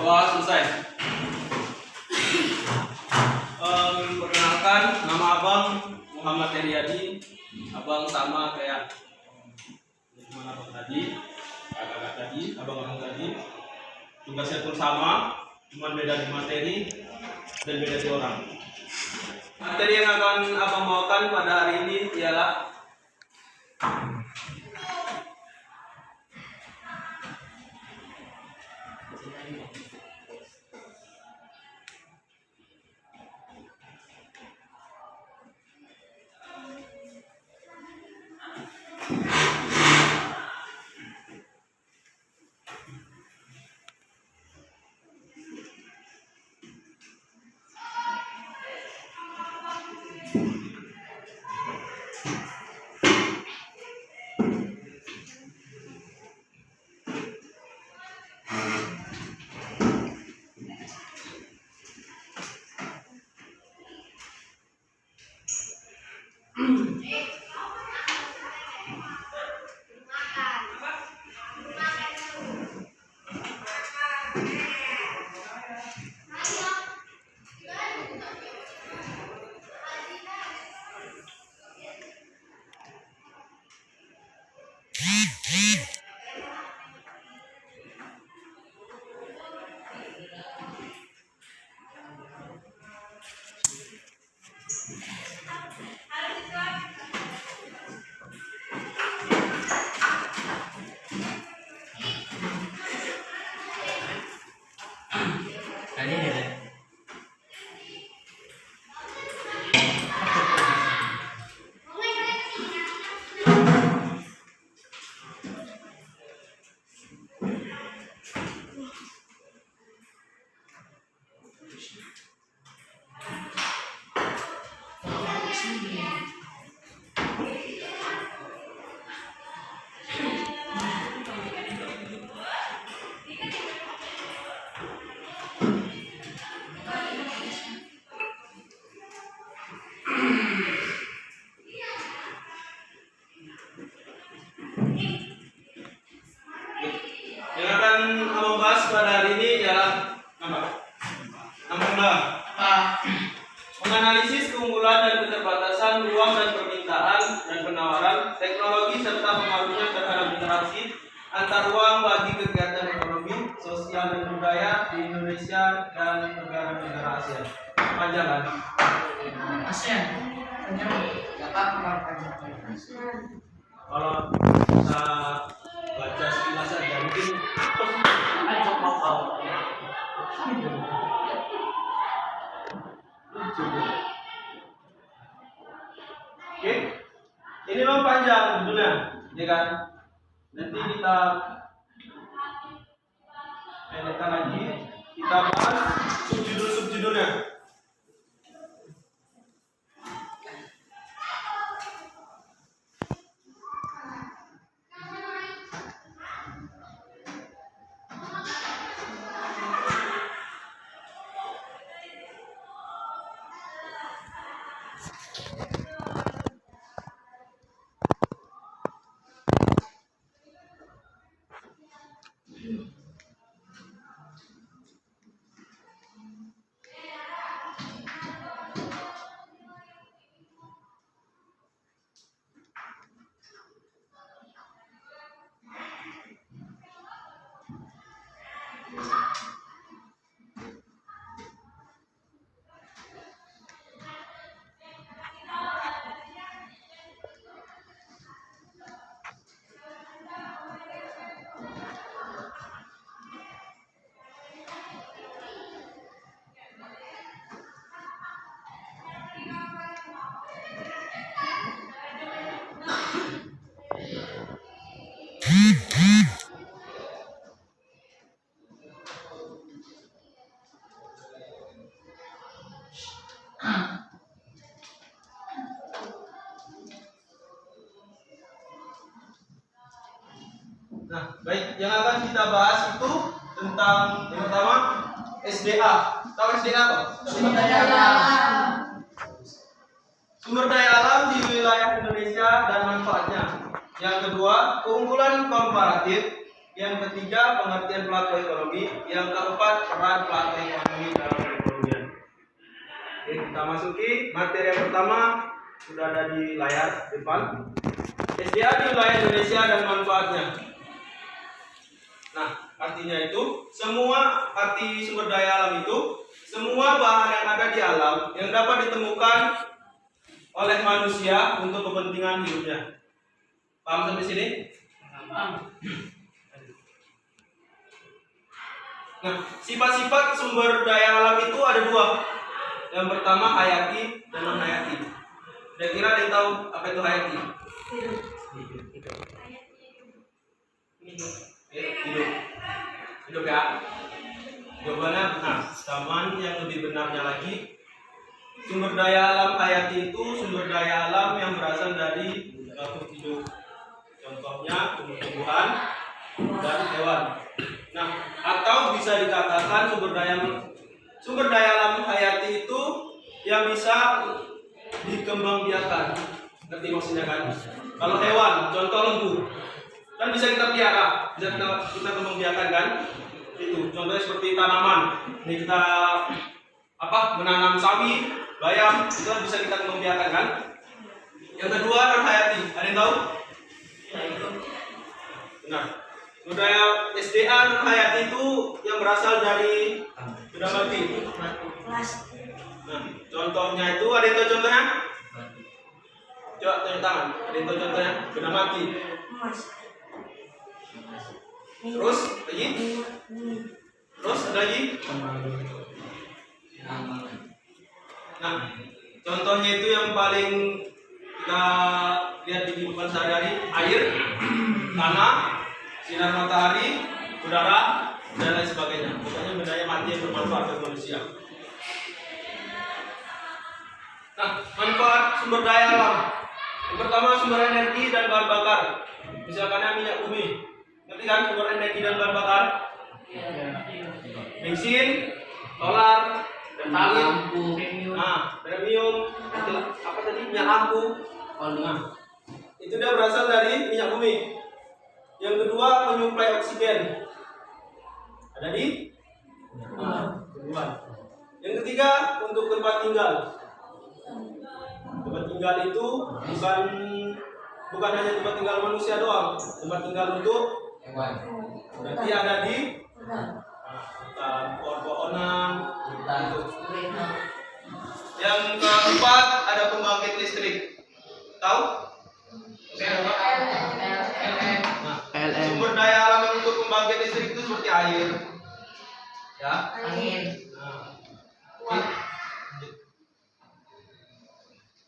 Wah, selesai. Perkenalkan, nama abang Muhammad Heriadi. Abang sama kayak mana abang tadi, kakak tadi, abang tadi. Tugasnya pun sama, cuma beda di materi dan beda di orang. Materi yang akan abang bawakan pada hari ini ialah yang akan abang bahas pada hari ini ialah menganalisis keunggulan dan keterbatasan ruang dan permintaan dan penawaran teknologi serta pengaruhnya terhadap interaksi antar ruang bagi kegiatan ekonomi, sosial dan budaya di Indonesia dan negara-negara ASEAN. Panjang kan? ASEAN. Kalau bisa baca sekilas saja mungkin Oke, ini memang panjang judulnya, ya kan? Nanti kita pendekkan lagi, kita bahas subjudulnya. Nah, baik, yang akan kita bahas itu tentang yang pertama SDA. Tahu SDA apa? Sumber daya alam. Sumber daya alam di wilayah Indonesia dan manfaatnya. Yang kedua, keunggulan komparatif. Yang ketiga, pengertian pelaku ekonomi. Yang keempat, peran pelaku ekonomi dalam perekonomian. Oke, kita masuki materi yang pertama, sudah ada di layar depan. SDA di wilayah Indonesia dan manfaatnya. Nah, artinya itu semua arti sumber daya alam itu semua bahan yang ada di alam yang dapat ditemukan oleh manusia untuk kepentingan hidupnya. Paham sampai sini? Paham. Nah, sifat-sifat sumber daya alam itu ada dua. Yang pertama hayati dan non hayati. Kira-kira ada yang tahu apa itu hayati? Hidup ya. Jawabannya benar. Zaman yang lebih benarnya lagi, sumber daya alam hayati itu sumber daya alam yang berasal dari makhluk hidup. Contohnya tumbuh-tumbuhan dan hewan. Nah, atau bisa dikatakan sumber daya alam hayati itu yang bisa dikembangbiakan. Ngerti maksudnya kan? Kalau hewan, contoh lembu, kan bisa kita pelihara, bisa kita kembangbiakan kan? Itu contohnya seperti tanaman. Ini kita menanam sawi, bayam, itu kan bisa kita kembangbiakan kan? Yang kedua non hayati, ada yang tahu? Benar. Budaya SDA non hayati itu yang berasal dari benda mati. Nah, contohnya itu ada yang tahu contohnya? Coba tunjuk tangan. Ada yang tahu contohnya? Benda mati. Terus lagi? Terus ada lagi? Nah, contohnya itu yang paling kita lihat di kehidupan sehari-hari, air, tanah, sinar matahari, udara, dan lain sebagainya. Pokoknya benda yang mati yang bermanfaat bagi manusia. Nah, manfaat sumber daya alam. Yang pertama, sumber energi dan bahan bakar. Misalkan minyak bumi. Ngerti kan sumber energi dan bahan bakar? Bensin, solar, dan lampu. Nah, premium, apa tadi? Minyak lampu. Nah, itu dia berasal dari minyak bumi. Yang kedua, penyuplai oksigen. Ada di tumbuhan. Yang ketiga, untuk tempat tinggal. Tempat tinggal itu bukan hanya tempat tinggal manusia doang. Tempat tinggal untuk hewan. Berarti ada di pohon-pohonan. Yang keempat, ada pembangkit listrik. Tahu? Sumber daya alam yang untuk pembangkit listrik itu seperti air, ya.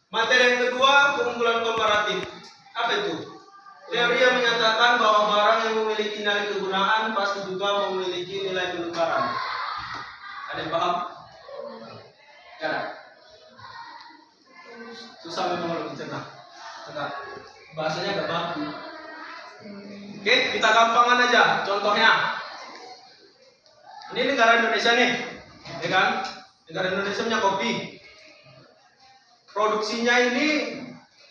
Materi yang kedua, keunggulan komparatif. Apa itu? Teori yang menyatakan bahwa barang yang memiliki nilai kegunaan pasti juga memiliki nilai penukaran. Ada yang paham? Ya. Susah memang kalau dicerna. Bahasanya agak baku. Oke, kita gampangan aja. Contohnya, ini negara Indonesia nih, ya kan? Negara Indonesia punya kopi. Produksinya ini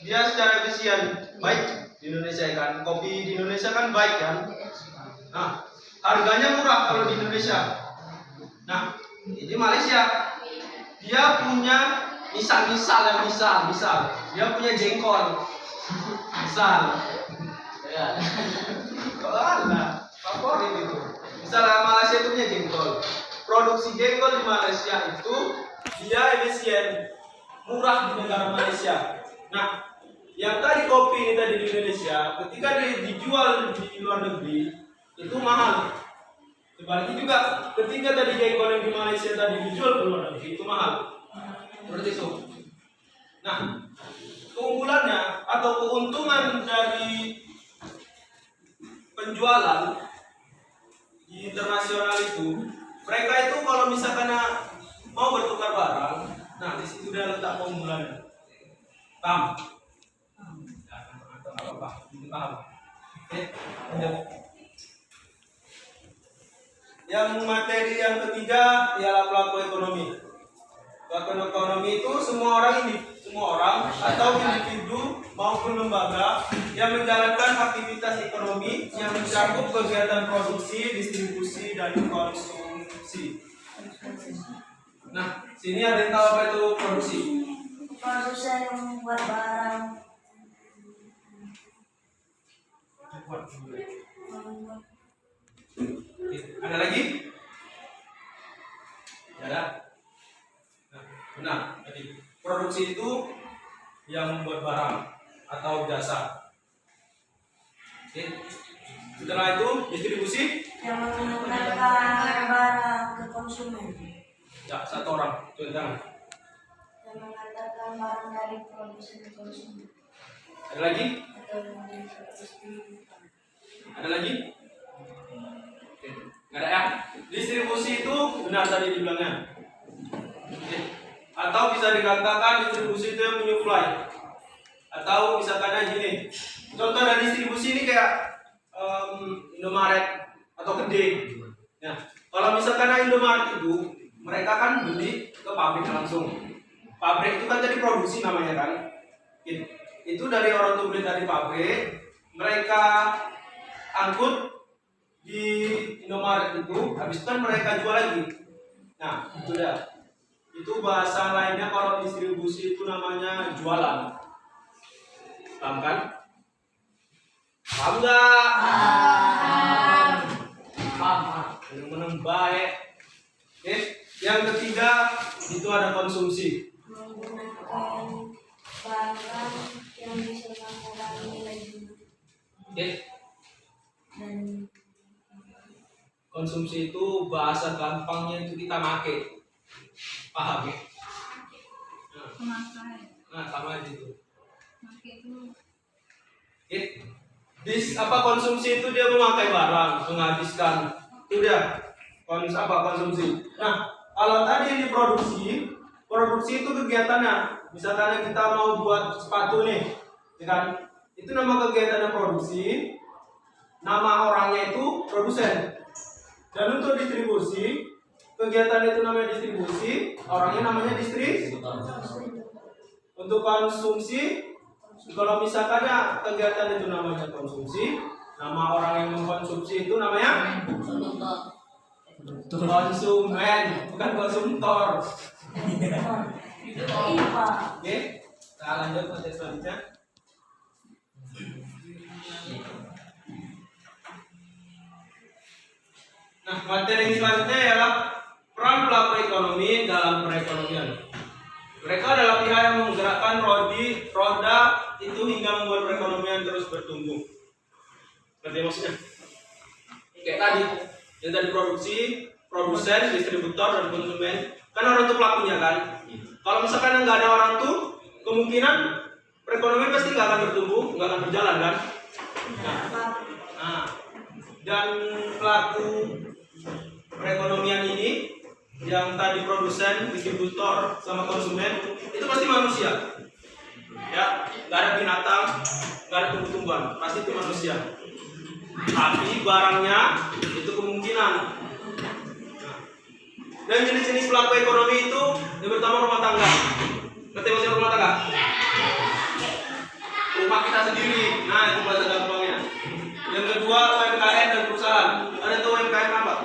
dia secara efisien baik di Indonesia, kan? Kopi di Indonesia kan baik kan? Nah, harganya murah kalau di Indonesia. Nah, ini Malaysia, dia punya misal dia punya jengkol, misal. Ya. Kalau ada favorit itu. Misalnya Malaysia itu punya jengkol. Produksi jengkol di Malaysia itu dia efisien, murah di negara Malaysia. Nah, yang tadi kopi ini tadi di Indonesia, ketika dijual di luar negeri itu mahal. Sebaliknya juga, ketika tadi jengkol yang di Malaysia tadi dijual ke luar negeri itu mahal. Seperti itu. Nah, keunggulannya atau keuntungan dari penjualan di internasional itu, mereka itu kalau misalkan mau bertukar barang, nah di situ dia letak keunggulannya. Paham? Paham? Oke, lanjut. Yang materi yang ketiga ialah pelaku ekonomi. Pelaku ekonomi itu semua orang atau individu maupun lembaga yang menjalankan aktivitas ekonomi yang mencakup kegiatan produksi, distribusi, dan konsumsi. Nah, sini ada yang tahu apa itu produksi? Produsen yang membuat barang. Ada lagi? Ada? Nah, benar. Jadi produksi itu yang membuat barang atau jasa. Oke. Setelah itu distribusi Yang mengantarkan barang ke konsumen. ya satu orang. Contoh. Yang mengantarkan barang dari produsen ke konsumen. Ada lagi? Atau yang distribusikan. Ada lagi? Oke. Nggak ada ya? Distribusi itu benar tadi dibilangnya. Oke. Atau bisa dikatakan distribusi itu yang menyuplai. Atau misalkan aja gini. Contoh dari distribusi ini kayak Indomaret atau Gede. Nah, kalau misalkan Indomaret itu mereka kan beli ke pabrik langsung. Pabrik itu kan jadi produksi namanya kan. Itu dari orang tuh beli dari pabrik, mereka angkut di Indomaret itu, habis itu kan mereka jual lagi. Nah, itu dah. Itu bahasa lainnya kalau distribusi itu namanya jualan. Paham kan? Paham nggak? Paham. Benar-benar baik. Oke. Yang ketiga itu ada konsumsi. Menggunakan barang yang bisa mengurangi nilai jual. Oke. Dan Konsumsi itu bahasa gampangnya itu kita make. Paham ya? Memakai. Nah, sama aja itu. Memakai itu Oke. Konsumsi itu dia memakai barang, menghabiskan. Itu dia. Konsumsi. Nah, kalau tadi produksi itu kegiatannya. Misalkan kita mau buat sepatu nih, ya kan? Itu nama kegiatannya produksi. Nama orangnya itu produsen. Dan untuk distribusi, kegiatan itu namanya distribusi, orangnya namanya distributor. Untuk konsumsi, kalau misalkan ya kegiatan itu namanya konsumsi, nama orang yang mengkonsumsi itu namanya konsumen, bukan konsumtor. itu IPA. Oke, kita lanjut ke selanjutnya. Nah, materi selanjutnya ialah peran pelaku ekonomi dalam perekonomian. Mereka adalah pihak yang menggerakkan roda itu hingga membuat perekonomian terus bertumbuh. Seperti maksudnya? Kayak tadi, yang tadi produsen, distributor, dan konsumen. Kan orang itu pelakunya kan. Kalau misalkan nggak ada orang tuh, kemungkinan perekonomian pasti nggak akan bertumbuh, nggak akan berjalan kan. Nah, dan pelaku perekonomian ini yang tadi produsen, distributor, sama konsumen itu pasti manusia. Ya, nggak ada binatang, nggak ada tumbuh-tumbuhan, pasti itu manusia. Tapi barangnya itu kemungkinan. Nah, dan jenis-jenis pelaku ekonomi itu yang pertama rumah tangga. Ngerti maksudnya rumah tangga? Rumah kita sendiri. Nah, itu bahasa gampangnya. Yang kedua UMKM dan perusahaan. Ada tuh UMKM apa?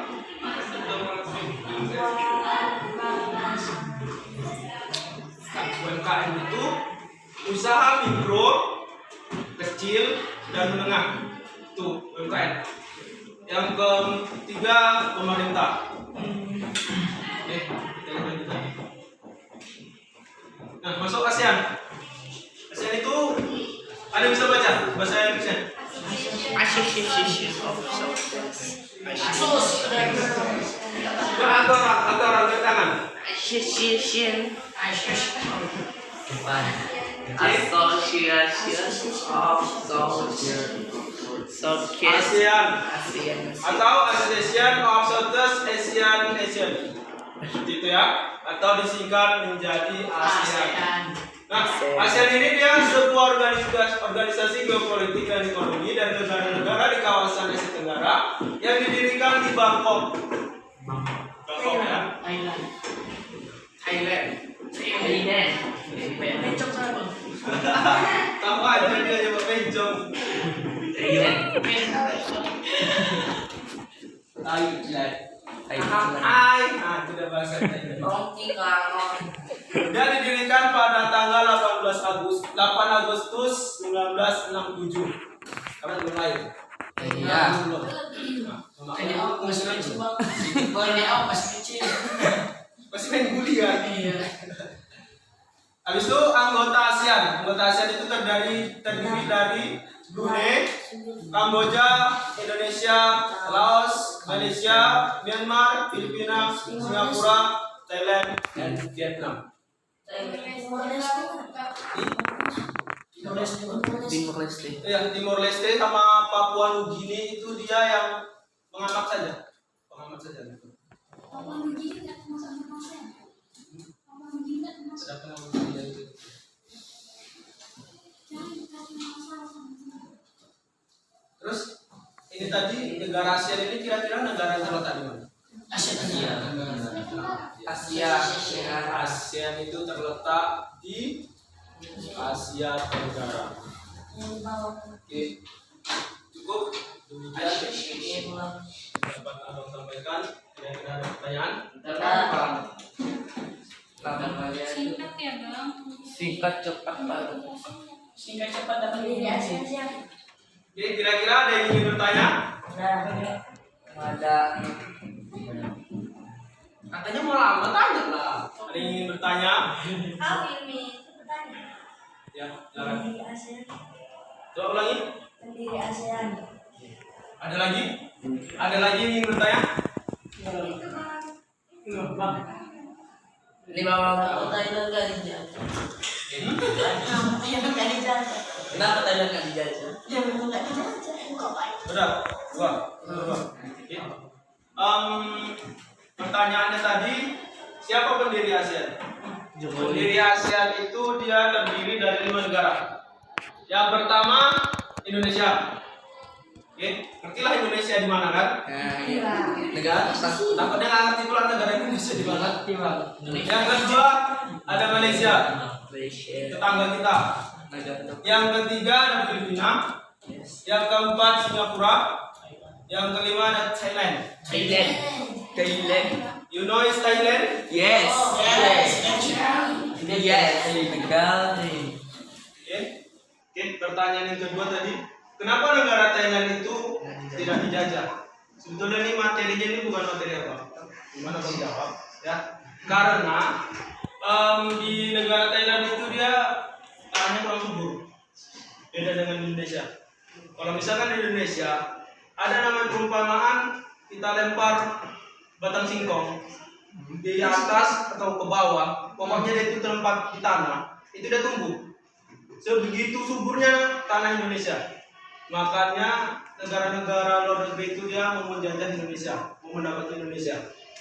UMKM itu usaha mikro, kecil, dan menengah. Itu UMKM. Yang ketiga pemerintah. Kita lanjut lagi. Nah, masuk ASEAN. ASEAN itu ada yang bisa baca bahasa Inggrisnya? Atau orang angkat tangan. Association ASEAN atau Association of Southeast Asian. Gitu ya, atau disingkat menjadi ASEAN. Nah, ASEAN ini dia sebuah organisasi geopolitik dan ekonomi dan negara-negara di kawasan Asia Tenggara yang didirikan di Bangkok. Bangkok ya. Thailand. Tahu aja dia coba pencong. Tidak bahasa Thailand. Roti kangen. Dia didirikan pada tanggal 8 Agustus 1967. Karena belum lahir. Iya. Belum. Ini aku masih kecil bang. Ini aku masih kecil. Masih main guli kan? Iya. Habis itu anggota ASEAN. Anggota ASEAN itu terdiri dari Brunei, Kamboja, Indonesia, Laos, Malaysia, Myanmar, Filipina, Singapura, Thailand, dan Vietnam. Timur Leste. Ya, Timor Leste sama Papua Nugini itu dia yang pengamat saja. Pengamat saja. Ada pengamat saja itu. Terus ini tadi negara ASEAN ini kira-kira negara terletak di mana? Asia. ASEAN itu terletak di Asia Tenggara. Oke, cukup demikian dapat abang sampaikan. Kira-kira ada pertanyaan? Singkat ya bang. Singkat cepat bang. Singkat cepat dapat Oke, kira-kira ada yang ingin bertanya? Ada. Katanya mau lama, tanya lah. Ada yang ingin bertanya? Aku ini bertanya. Ya, silakan. Pendiri ASEAN. Coba ulangi. Pendiri ASEAN. Ada lagi? Ada lagi yang ingin bertanya? Itu bang. Lima orang Thailand gak dijajah. Yang nggak dijajah. Kenapa Thailand gak dijajah? Yang nggak dijajah. Udah, dua. Oke. Pertanyaannya tadi, siapa pendiri ASEAN? Pendiri ASEAN itu dia terdiri dari 5 negara. Yang pertama Indonesia. Oke, ngertilah Indonesia di mana kan? Negara takutnya nggak ngerti pula negara Indonesia di mana. Yang kedua ada Malaysia, tetangga kita. Yang ketiga ada Filipina. Yang keempat Singapura. Yang kelima ada Thailand. You know is Thailand? Yes. Oke, pertanyaan yang kedua tadi, kenapa negara Thailand itu tidak dijajah? Sebetulnya ini materinya ini bukan materi apa? Gimana bang jawab? Ya, karena di negara Thailand itu dia tanahnya kurang subur, beda dengan Indonesia. Kalau misalkan di Indonesia ada namanya perumpamaan, kita lempar batang singkong di atas atau ke bawah, pokoknya dia itu terlempat di tanah, itu dia tumbuh. Sebegitu suburnya tanah Indonesia. Makanya negara-negara luar negeri itu dia mau menjajah Indonesia, mau mendapat Indonesia.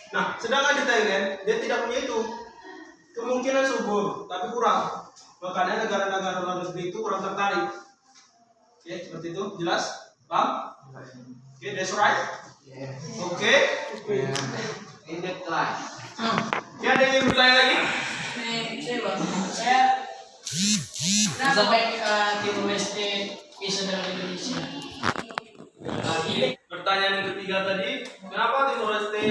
Nah, sedangkan di Thailand dia tidak punya itu. Kemungkinan subur, tapi kurang. Makanya negara-negara luar negeri itu kurang tertarik. Oke, seperti itu, jelas? Paham? Oke, that's right. Oke. In the class. Oke, ada yang ingin bertanya lagi? Saya sampai Timur Leste bisa dengan Indonesia. Pertanyaan yang ketiga tadi, kenapa Timor Leste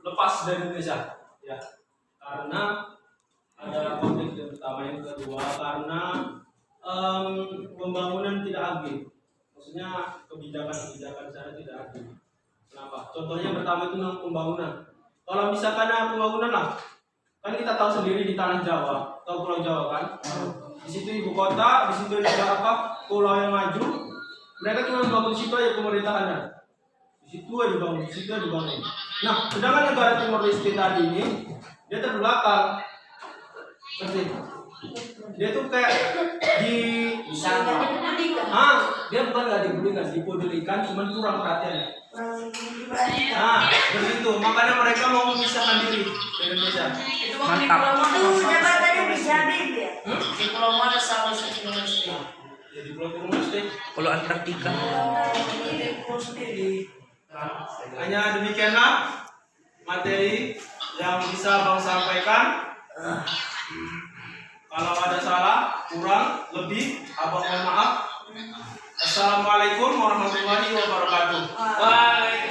lepas dari Indonesia? Ya, karena ada konflik yang pertama, yang kedua karena pembangunan tidak adil. Maksudnya kebijakan sana tidak adil. Kenapa? Contohnya pertama itu pembangunan. Kalau misalkan ada pembangunan lah, kan kita tahu sendiri di tanah Jawa, atau Pulau Jawa kan, di situ ibu kota, di situ ada pulau yang maju, mereka cuma bangun di situ aja pemerintahannya, di situ aja dibangun, di situ aja dibangun. Nah, sedangkan negara Timor Leste tadi ini dia terbelakang, seperti itu. Dia tuh kayak dia bukan nggak dipedulikan, dipedulikan, cuman kurang perhatiannya. Nah, begitu. Makanya mereka mau memisahkan diri dari Indonesia. Itu Mantap. Itu jabatannya bisa ya? di Pulau mana sama Timur Leste? Ya, di Pulau Timor Leste. Kalau Antartika. Hanya demikianlah materi yang bisa Bang sampaikan. Kalau ada salah, kurang, lebih, abang mohon maaf. Assalamualaikum warahmatullahi wabarakatuh. Wah. Waalaikumsalam.